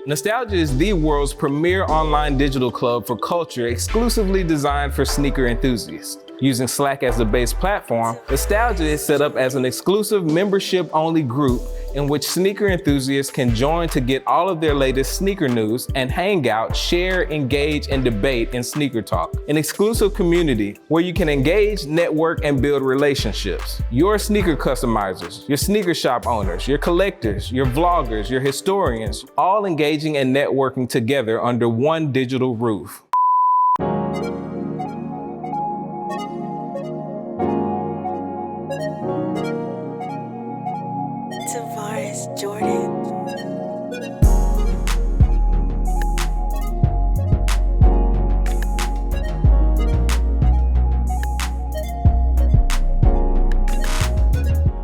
Nostalgia is the world's premier online digital club for culture exclusively designed for sneaker enthusiasts. Using Slack as the base platform, Nostalgia is set up as an exclusive membership-only group in which sneaker enthusiasts can join to get all of their latest sneaker news and hang out, share, engage, and debate in sneaker talk. An exclusive community where you can engage, network, and build relationships. Your sneaker customizers, your sneaker shop owners, your collectors, your vloggers, your historians, all engaging and networking together under one digital roof.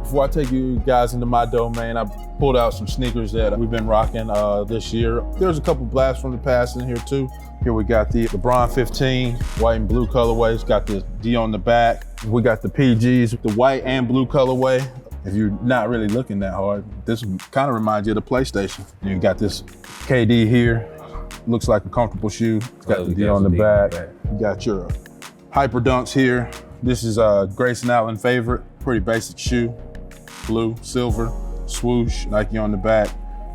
Before I take you guys into my domain, I pulled out some sneakers that we've been rocking this year. There's a couple blasts from the past in here too. Here we got the Lebron 15, white and blue colorway. It's got the D on the back. We got the PGs, the white and blue colorway. If you're not really looking that hard, this kind of reminds you of the PlayStation. You got this KD here. Looks like a comfortable shoe. It's got the D on the back. You got your Hyper Dunks here. This is a Grayson Allen favorite. Pretty basic shoe. Blue, silver, swoosh, Nike on the back.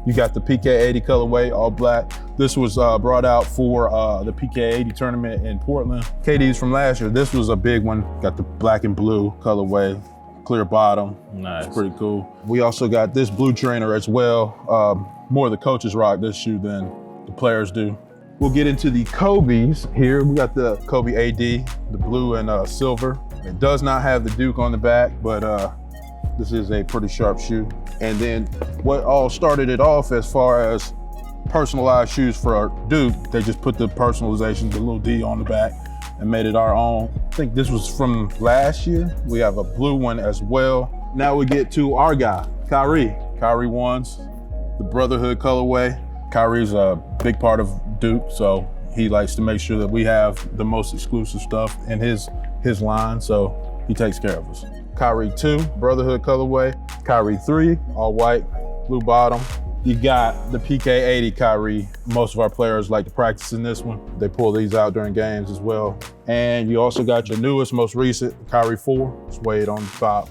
You got the PK80 colorway, all black. This was brought out for the PK80 tournament in Portland. KD's from last year. This was a big one. Got the black and blue colorway, clear bottom. Nice. It's pretty cool. We also got this blue trainer as well. More of the coaches rock this shoe than the players do. We'll get into the Kobe's here. We got the Kobe AD, the blue and silver. It does not have the Duke on the back, but this is a pretty sharp shoe. And then what all started it off as far as personalized shoes for our Duke, they just put the personalization, the little D on the back and made it our own. I think this was from last year. We have a blue one as well. Now we get to our guy, Kyrie. Kyrie ones, the Brotherhood colorway. Kyrie's a big part of Duke, so he likes to make sure that we have the most exclusive stuff in his line, so he takes care of us. Kyrie 2, Brotherhood colorway. Kyrie 3, all white, blue bottom. You got the PK80 Kyrie. Most of our players like to practice in this one. They pull these out during games as well. And you also got your newest, most recent, Kyrie 4. It's weighed on the top.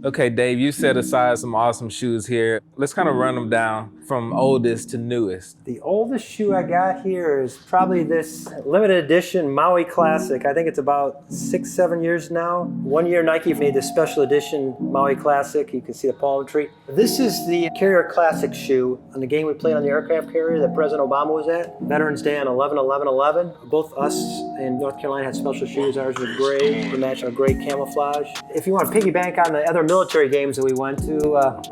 Okay, Dave, you set aside some awesome shoes here. Let's kind of run them down from oldest to newest. The oldest shoe I got here is probably this limited edition Maui Classic. I think it's about 6-7 years now. One year Nike made this special edition Maui Classic. You can see the palm tree. This is the Carrier Classic shoe on the game we played on the aircraft carrier that President Obama was at. Veterans Day on 11/11/11. Both us and North Carolina had special shoes. Ours were gray to match our gray camouflage. If you want to piggyback on the other military games that we went to,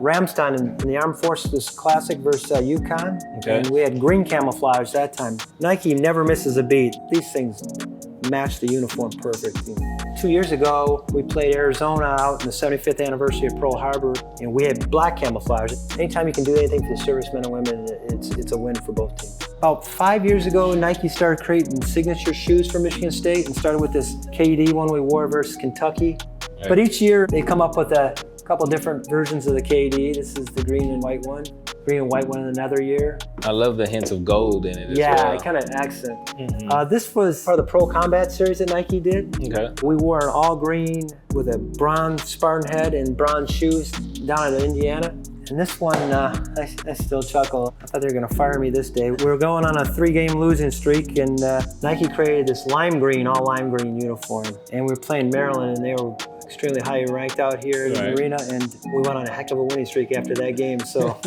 Ramstein in the Armed Forces Classic versus Yukon. Okay. And we had green camouflage that time. Nike never misses a beat. These things match the uniform perfect. 2 years ago, we played Arizona out in the 75th anniversary of Pearl Harbor, and we had black camouflage. Anytime you can do anything for the servicemen and women, it's a win for both teams. About 5 years ago, Nike started creating signature shoes for Michigan State and started with this KD one we wore versus Kentucky. Right. But each year, they come up with a couple different versions of the KD. This is the green and white one. Green and white one in another year. I love the hints of gold in it as well. Yeah, kind of accent. Mm-hmm. This was part of the Pro Combat series that Nike did. Okay. We wore an all green with a bronze Spartan head and bronze shoes down in Indiana. And this one, I still chuckle. I thought they were gonna fire me this day. We were going on a 3-game losing streak, and Nike created this lime green uniform. And we were playing Maryland, and they were extremely high ranked out here in the arena, and we went on a heck of a winning streak after that game, so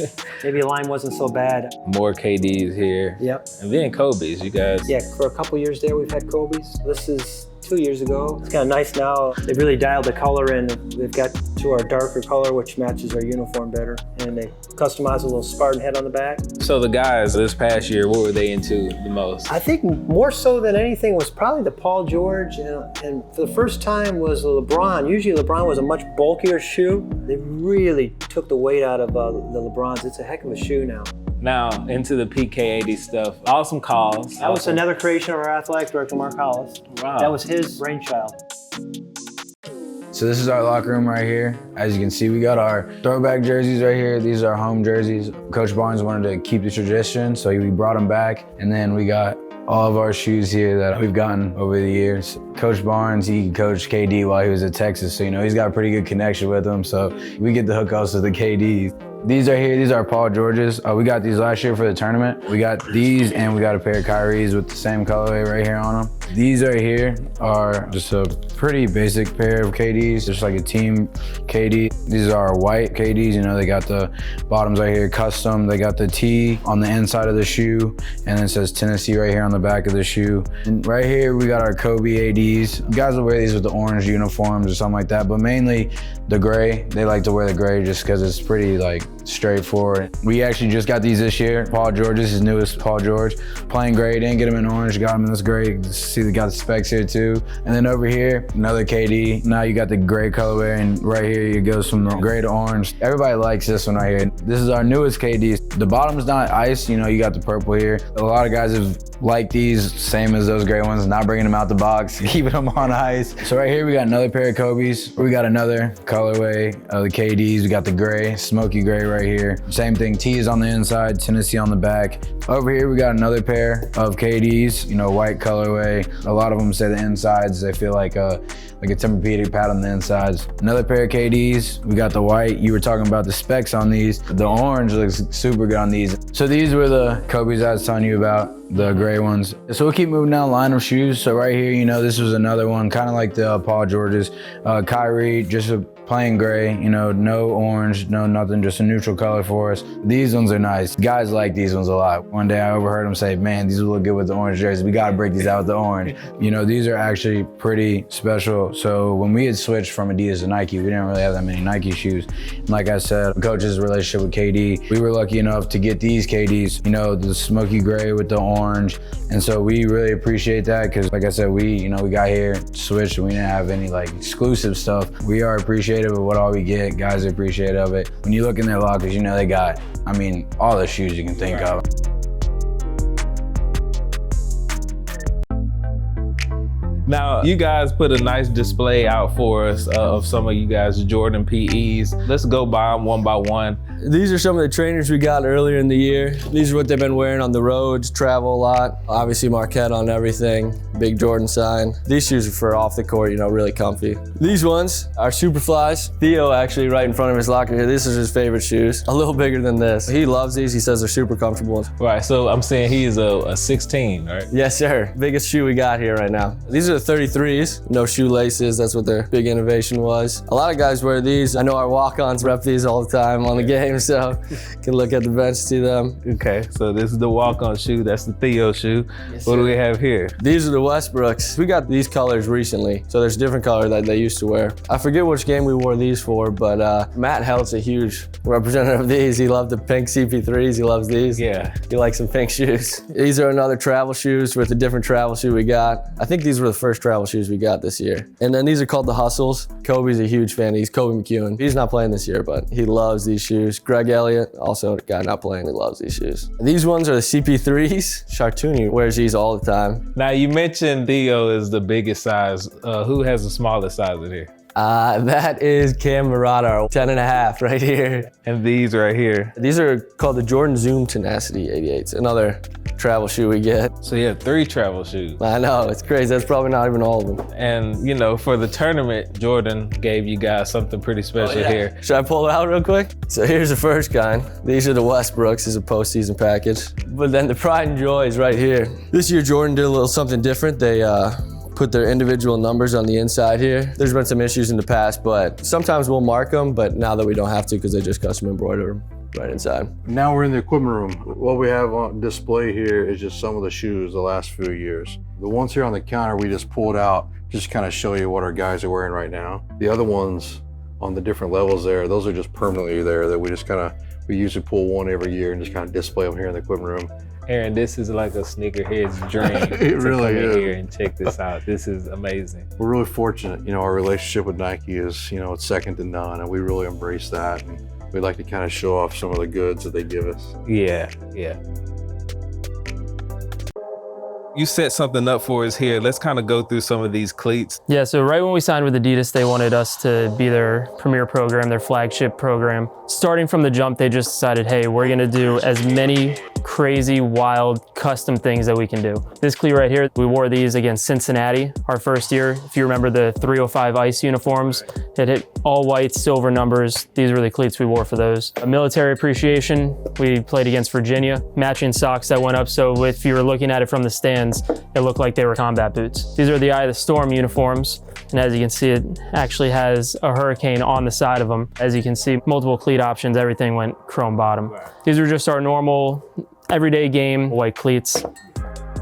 maybe lime wasn't so bad. More KDs here. Yep. And then Kobe's, you guys. Yeah, for a couple years there, we've had Kobe's. This is 2 years ago. It's kind of nice now. They've really dialed the color in. They've got to our darker color, which matches our uniform better. And they customized a little Spartan head on the back. So the guys this past year, what were they into the most? I think more so than anything was probably the Paul George, and for the first time was the Lebron. Usually LeBron was a much bulkier shoe. They really took the weight out of the LeBrons. It's a heck of a shoe now. Now, into the PK80 stuff. Awesome calls. That was another creation of our athletic director, Mark Hollis. Wow. That was his brainchild. So this is our locker room right here. As you can see, we got our throwback jerseys right here. These are home jerseys. Coach Barnes wanted to keep the tradition, so we brought them back. And then we got all of our shoes here that we've gotten over the years. Coach Barnes, he coached KD while he was at Texas, so he's got a pretty good connection with him, so we get the hookups with the KDs. These are here, these are Paul Georges. We got these last year for the tournament. We got these and we got a pair of Kyries with the same colorway right here on them. These right here are just a pretty basic pair of KDs, just like a team KD. These are white KDs, they got the bottoms right here custom. They got the T on the inside of the shoe, and it says Tennessee right here on the back of the shoe. And right here, we got our Kobe ADs. Guys will wear these with the orange uniforms or something like that, but mainly the gray. They like to wear the gray just because it's pretty straightforward. We actually just got these this year. Paul George, his newest Paul George, plain gray. Didn't get him in orange, got him in this gray. See, they got the specs here too. And then over here, another KD. Now you got the gray colorway, and right here it goes from the gray to orange. Everybody likes this one right here. This is our newest KD. The bottom's not ice, you got the purple here. A lot of guys have liked these, same as those gray ones, not bringing them out the box, keeping them on ice. So right here we got another pair of Kobe's. We got another colorway of the KDs. We got the gray, smoky gray right here. Same thing, T is on the inside, Tennessee on the back. Over here we got another pair of KDs, white colorway. A lot of them say the insides, they feel like a Tempur-Pedic pad on the insides. Another pair of KDs. We got the white. You were talking about the specs on these. The orange looks super good on these. So these were the Kobe's I was telling you about, the gray ones. So we'll keep moving down the line of shoes. So right here, this was another one, kind of like the Paul George's. Kyrie, just a plain gray, no orange, no nothing, just a neutral color for us. These ones are nice. Guys like these ones a lot. One day I overheard them say, man, these will look good with the orange jersey. We gotta break these out with the orange. These are actually pretty special. So when we had switched from Adidas to Nike, we didn't really have that many Nike shoes. And like I said, coach's relationship with KD, we were lucky enough to get these KDs, the smoky gray with the orange. And so we really appreciate that because like I said, we got here, switched, and we didn't have any exclusive stuff. We are appreciative of what all we get. Guys are appreciative of it. When you look in their lockers, they got, all the shoes you can think of. Now, you guys put a nice display out for us of some of you guys' Jordan PEs. Let's go by them one by one. These are some of the trainers we got earlier in the year. These are what they've been wearing on the roads, travel a lot. Obviously Marquette on everything, big Jordan sign. These shoes are for off the court, really comfy. These ones are Superflies. Theo actually right in front of his locker here, this is his favorite shoes. A little bigger than this. He loves these, he says they're super comfortable. Right, so I'm saying he is a 16, right? Yes, sir. Biggest shoe we got here right now. These are the 33s, no shoelaces, that's what their big innovation was. A lot of guys wear these. I know our walk-ons rep these all the time on the game, so can look at the bench, see them. Okay, so this is the walk-on shoe, that's the Theo shoe. Yes, what sir. do we have here? These are the Westbrooks. We got these colors recently, so there's different color that they used to wear. I forget which game we wore these for, but Matt Helt's a huge representative of these. He loved the pink CP3s, he loves these. Yeah. He likes some pink shoes. These are another travel shoes with a different travel shoe we got. I think these were the first travel shoes we got this year. And then these are called the Hustles. Kobe's a huge fan. He's Kobe McEwen. He's not playing this year, but he loves these shoes. Greg Elliott, also a guy not playing, he loves these shoes. These ones are the CP3s. Chartouni wears these all the time. Now you mentioned Theo is the biggest size. Who has the smallest size in here? That is Cam Murata, 10.5 right here. And these right here. These are called the Jordan Zoom Tenacity 88s, another travel shoe we get. So you have 3 travel shoes. I know, it's crazy. That's probably not even all of them. And for the tournament, Jordan gave you guys something pretty special here. Should I pull it out real quick? So here's the first kind. These are the Westbrooks. This is a postseason package. But then the pride and joy is right here. This year, Jordan did a little something different. They put their individual numbers on the inside here. There's been some issues in the past, but sometimes we'll mark them, but now that we don't have to because they just custom embroider them right inside. Now we're in the equipment room. What we have on display here is just some of the shoes the last few years. The ones here on the counter we just pulled out, just kind of show you what our guys are wearing right now. The other ones on the different levels there, those are just permanently there that we just we usually pull one every year and just kind of display them here in the equipment room. Aaron, this is like a sneakerhead's dream. It really come is. in here and check this out. This is amazing. We're really fortunate. Our relationship with Nike is, it's second to none, and we really embrace that. And we'd like to kind of show off some of the goods that they give us. Yeah, yeah. You set something up for us here. Let's kind of go through some of these cleats. Yeah, so right when we signed with Adidas, they wanted us to be their premier program, their flagship program. Starting from the jump, they just decided, hey, we're gonna do as many crazy, wild, custom things that we can do. This cleat right here, we wore these against Cincinnati our first year. If you remember the 305 ice uniforms, it hit all white, silver numbers. These were the cleats we wore for those. A military appreciation, we played against Virginia. Matching socks that went up, so if you were looking at it from the stands, it looked like they were combat boots. These are the Eye of the Storm uniforms, and as you can see, it actually has a hurricane on the side of them. As you can see, multiple cleat options, everything went chrome bottom. These are just our normal, everyday game white cleats.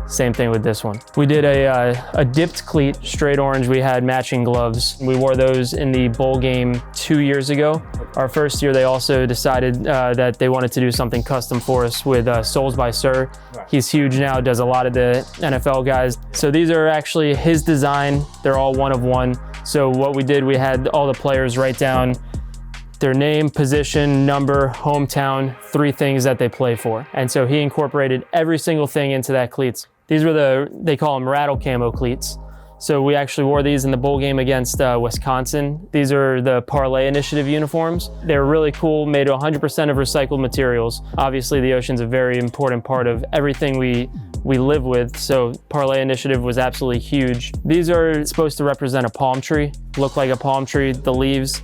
Same thing with this one. We did a dipped cleat, straight orange. We had matching gloves. We wore those in the bowl game 2 years ago. Our first year, they also decided that they wanted to do something custom for us with Soles by Sir. He's huge now, does a lot of the NFL guys. So these are actually his design. They're all one of one. So what we did, we had all the players write down their name, position, number, hometown, 3 things that they play for. And so he incorporated every single thing into that cleats. These were they call them rattle camo cleats. So we actually wore these in the bowl game against Wisconsin. These are the Parlay initiative uniforms. They're really cool, made 100% of recycled materials. Obviously the ocean's a very important part of everything we live with, so Parlay initiative was absolutely huge. These are supposed to represent a palm tree, look like a palm tree, the leaves.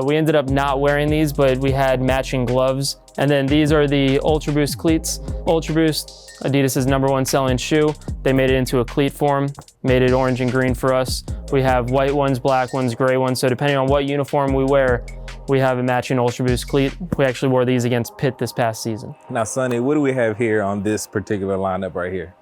We ended up not wearing these, but we had matching gloves. And then these are the Ultra Boost cleats. Ultra Boost, Adidas's #1 selling shoe. They made it into a cleat form, made it orange and green for us. We have white ones, black ones, gray ones. So depending on what uniform we wear, we have a matching Ultra Boost cleat. We actually wore these against Pitt this past season. Now, Sonny, what do we have here on this particular lineup right here?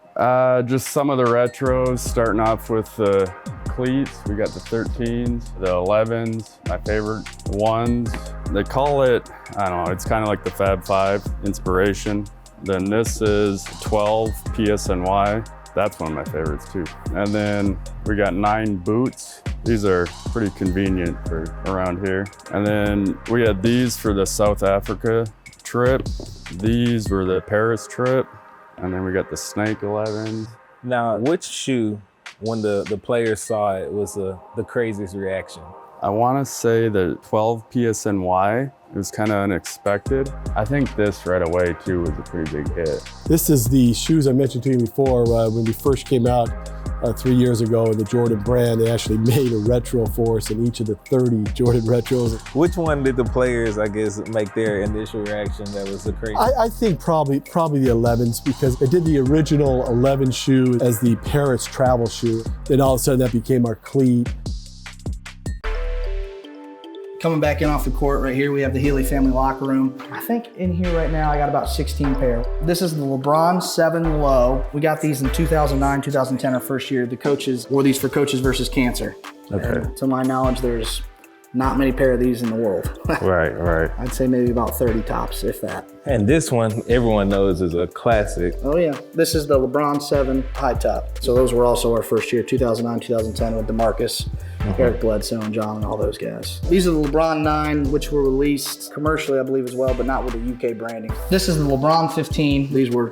Just some of the retros, starting off with the cleats. We got the 13s, the 11s, my favorite ones. They call it, I don't know, it's kind of like the Fab 5 inspiration. Then this is 12 PSNY. That's one of my favorites too. And then we got 9 boots. These are pretty convenient for around here. And then we had these for the South Africa trip. These were the Paris trip. And then we got the Snake 11s. Now, which shoe, when the players saw it, was the craziest reaction? I want to say the 12 PSNY. It was kind of unexpected. I think this right away too was a pretty big hit. This is the shoes I mentioned to you before when we first came out 3 years ago in the Jordan brand. They actually made a retro for us in each of the 30 Jordan retros. Which one did the players, I guess, make their initial reaction that was the crazy? I think probably the 11s, because they did the original 11 shoe as the Paris travel shoe. Then all of a sudden that became our cleat. Coming back in off the court right here, we have the Healy family locker room. I think in here right now, I got about 16 pair. This is the LeBron 7 Low. We got these in 2009, 2010, our first year. The coaches wore these for Coaches versus Cancer. Okay. And to my knowledge, there's not many pair of these in the world. Right. I'd say maybe about 30 tops, if that. And this one, everyone knows is a classic. Oh yeah, this is the LeBron 7 high top. So those were also our first year, 2009, 2010 with DeMarcus, Eric Bledsoe, and John, and all those guys. These are the LeBron 9, which were released commercially, I believe, as well, but not with the UK branding. This is the LeBron 15. These were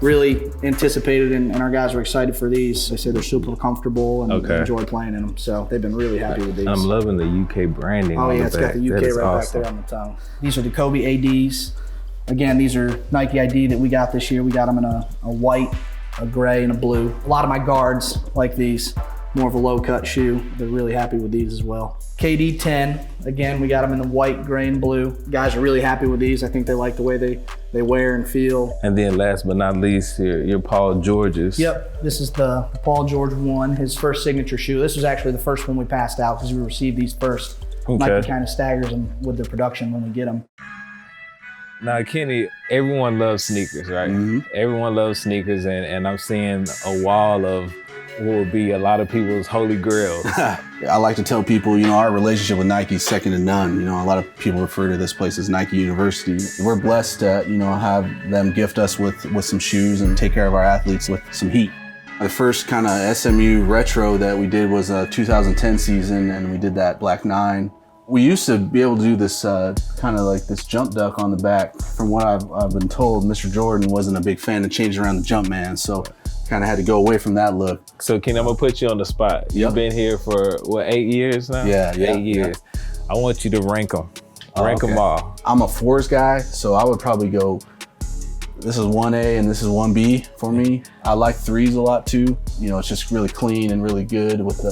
really anticipated, and our guys were excited for these. They say they're super comfortable and enjoy playing in them. So they've been really happy with these. I'm loving the UK branding. Oh on yeah, the it's back. got the UK That is right awesome. back there on the tongue. These are the Kobe ADs. Again, these are Nike ID that we got this year. We got them in a white, a gray, and a blue. A lot of my guards like these. More of a low cut shoe. They're really happy with these as well. KD 10, again, we got them in the white, gray, and blue. Guys are really happy with these. I think they like the way they wear and feel. And then last but not least, your Paul Georges. Yep, this is the Paul George 1, his first signature shoe. This was actually the first one we passed out because we received these first. Nike kind of staggers them with their production when we get them. Now, Kenny, everyone loves sneakers, right? Mm-hmm. Everyone loves sneakers, and I'm seeing a wall of what would be a lot of people's holy grails. I like to tell people, our relationship with Nike is second to none. A lot of people refer to this place as Nike University. We're blessed to, have them gift us with some shoes and take care of our athletes with some heat. The first kind of SMU retro that we did was a 2010 season, and we did that Black 9. We used to be able to do this kind of like this jump duck on the back. From what I've been told, Mr. Jordan wasn't a big fan of changing around the jump man, so kind of had to go away from that look. So Ken, I'm gonna put you on the spot. You've been here for what, 8 years now? Yeah, 8 years. I want you to rank them. Rank them all. I'm a 4s guy, so I would probably go, this is 1A and this is 1B for me. I like 3s a lot too. You know, it's just really clean and really good with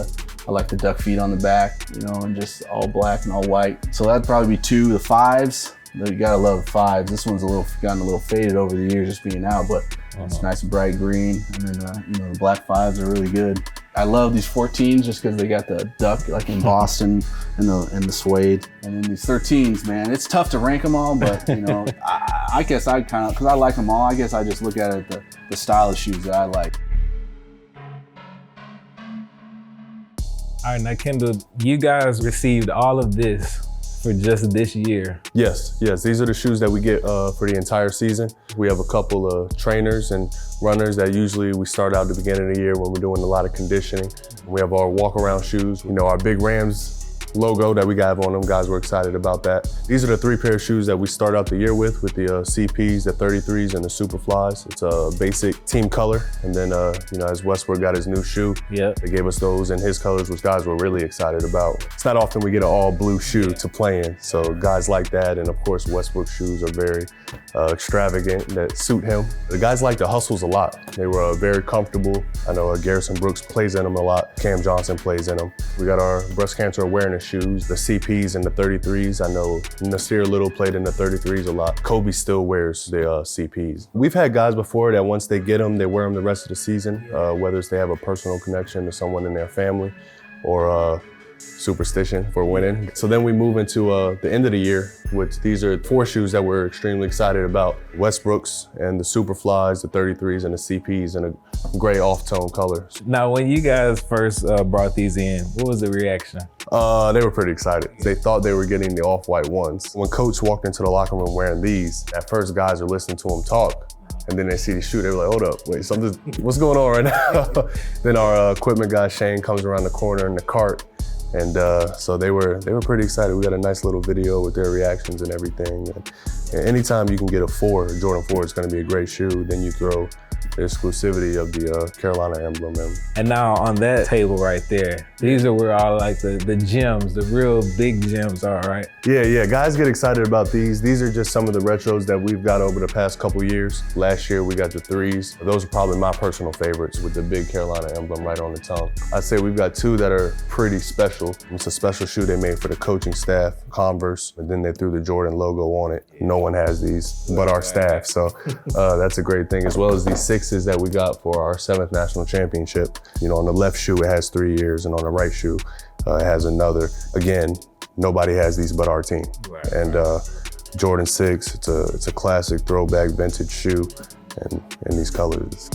I like the duck feet on the back, you know, and just all black and all white. So that'd probably be 2. The 5s, you gotta love the 5s. This one's gotten a little faded over the years just being out, but it's nice and bright green. And then, you know, the black 5s are really good. I love these 14s just because they got the duck like embossed in the suede. And then these 13s, man, it's tough to rank them all, but you know, I guess I kind of, because I like them all, I guess I just look at it the style of shoes that I like. All right, now Kendall, you guys received all of this for just this year. Yes, these are the shoes that we get for the entire season. We have a couple of trainers and runners that usually we start out at the beginning of the year when we're doing a lot of conditioning. We have our walk around shoes, you know, our Big Rams logo that we got on them. Guys, we're excited about that. These are the 3 pair of shoes that we start out the year with the CPs, the 33s, and the Superflies. It's a basic team color. And then, you know, as Westbrook got his new shoe, they gave us those in his colors, which guys were really excited about. It's not often we get an all blue shoe to play in. So guys like that. And of course, Westbrook shoes are very extravagant that suit him. The guys like the hustles a lot. They were very comfortable. I know Garrison Brooks plays in them a lot. Cam Johnson plays in them. We got our breast cancer awareness shoes, the CPs and the 33s. I know Nasir Little played in the 33s a lot. Kobe still wears the CPs. We've had guys before that once they get them, they wear them the rest of the season, whether it's they have a personal connection to someone in their family or superstition for winning. So then we move into the end of the year, which these are 4 shoes that we're extremely excited about. Westbrooks and the Superflies, the 33s and the CPs in a gray off-tone color. Now, when you guys first brought these in, what was the reaction? They were pretty excited. They thought they were getting the off-white ones. When Coach walked into the locker room wearing these, at first guys are listening to him talk, and then they see the shoe, they were like, hold up, wait, what's going on right now? Then our equipment guy, Shane, comes around the corner in the cart. And so they were pretty excited. We got a nice little video with their reactions and everything. And anytime you can get a Jordan 4, it's gonna be a great shoe. Then you throw the exclusivity of the Carolina emblem in. And now on that table right there, these are where all like the gems, the real big gems are, right? Yeah, guys get excited about these. These are just some of the retros that we've got over the past couple years. Last year we got the 3s. Those are probably my personal favorites with the big Carolina emblem right on the tongue. I'd say we've got 2 that are pretty special. It's a special shoe they made for the coaching staff, Converse, and then they threw the Jordan logo on it. No one has these but our staff, so that's a great thing, as well as these 6s that we got for our 7th national championship. You know, on the left shoe it has 3 years, and on the right shoe it has another. Again, nobody has these but our team. And Jordan 6, it's a classic throwback vintage shoe, and in these colors.